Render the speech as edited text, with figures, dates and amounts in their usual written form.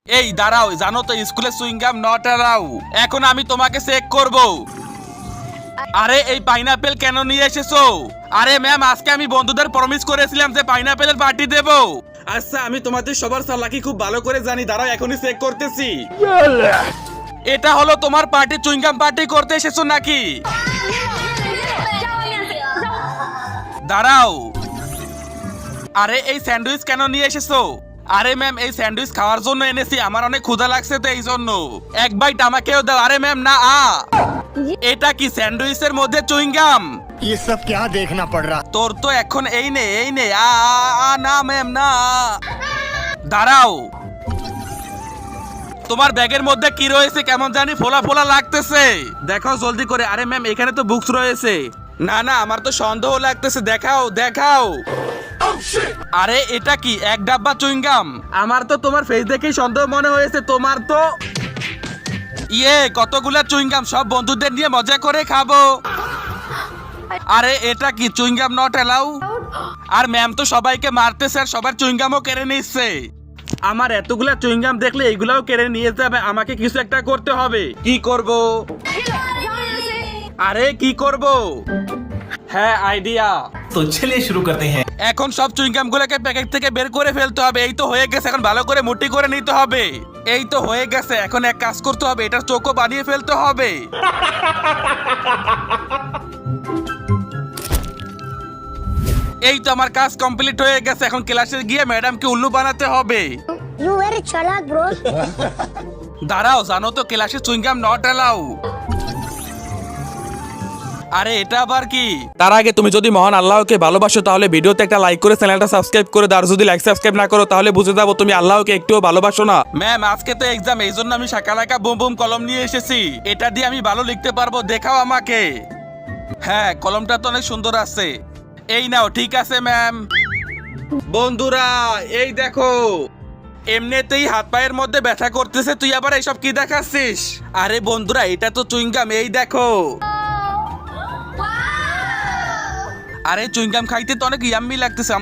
এই দাঁড়াও, জানো তো স্কুলে সুইংগাম নট অ্যালাউ। এখন আমি তোমাকে চেক করব। আরে এই পাইনাপেল কেন নিয়ে এসেছো? আরে ম্যাম, আজকে আমি বন্ধুদের প্রমিস করেছিলাম যে পাইনাপেলের পার্টি দেব। আচ্ছা, আমি তোমাদের সবার চালাকি খুব ভালো করে জানি, দাঁড়াও এখনই চেক করতেছি। এটা হলো তোমার পার্টি, চুইংগাম পার্টি করতে এসেছো নাকি? দাঁড়াও। আরে এই স্যান্ডউইচ কেন নিয়ে এসেছো? আরে ম্যাম, এই স্যান্ডউইচ খাওয়ার জন্য এনেছি, আমার অনেক ক্ষুধা লাগছে তো এই জন্য। এক বাইট আমাকেও দাও। আরে ম্যাম না, এটা কি স্যান্ডউইচের মধ্যে চুইংগাম? ये सब क्या देखना पड़ रहा। তোর তো এখন এই নে না ম্যাম না। দাঁড়াও, তোমার ব্যাগের মধ্যে কি রয়েছে? কেমন জানি ফোলা ফোলা লাগতেছে, দেখাও জলদি করে। আরে ম্যাম, এখানে তো বুকস রয়েছে। না না, আমার তো সন্দেহ লাগতেছে, দেখাও দেখাও। আরে এটা কি এক ডাব্বা চুইংগাম? আমার তো তোমার ফেস দেখেই সন্দেহ মনে হয়েছে। তোমার তো কতগুলা চুইংগাম, সব বন্ধুদের নিয়ে মজা করে খাবো। আরে এটা কি চুইংগাম নট অ্যালাউ? আর ম্যাম তো সবাইকে মারতেছে আর সবার চুইংগামও কেড়ে নিচ্ছে। আমার এতগুলা চুইংগাম দেখলে এইগুলাও কেড়ে নিয়ে যাবে, আমাকে কিছু একটা করতে হবে। কি করব? আরে কি করব? হ্যাঁ, আইডিয়া। तो चलिए शुरू करते हैं। এখন সব চুইংগাম গুলোকে প্যাকেট থেকে বের করে ফেলতে হবে। এই তো হয়ে গেছে, এখন ভালো করে মুঠি করে নিতে হবে। এই তো হয়ে গেছে, এখন এক কাজ করতে হবে, এটার চোখও বানিয়ে ফেলতে হবে। এই তো আমার কাজ কমপ্লিট হয়ে গেছে, এখন ক্লাসে গিয়ে ম্যাডামকে উল্লু বানাতে হবে। You very chalak, bro. দাঁড়াও, জানো তো ক্লাসে চুইংগাম নট অ্যালাউ। আরে এটা আবার কি? তার আগে তুমি যদি মহান আল্লাহকে ভালোবাসো তাহলে ভিডিওতে একটা লাইক করে চ্যানেলটা সাবস্ক্রাইব করে দাও। আর যদি লাইক সাবস্ক্রাইব না করো তাহলে বুঝে যাবো তুমি আল্লাহকে একটুও ভালোবাসো না। ম্যাম, আজকে তো এক্সাম, এই জন্য আমি শাকালাকা বুম বুম কলম নিয়ে এসেছি। এটা দিয়ে আমি ভালো লিখতে পারবো, দেখাও আমাকে। হ্যাঁ, কলমটা তো অনেক সুন্দর আছে। এই নাও। ঠিক আছে ম্যাম। বন্ধুরা এই দেখো, এমনিতেই হাত পায়ের মধ্যে ব্যথা করতেছে, তুই আবার এইসব কি দেখাচ্ছিস? আরে বন্ধুরা, এটা তো চুইংগাম, এই দেখো। আরে চুইংগাম খাইতে তো অনেক ইয়াম্মি লাগতেছে।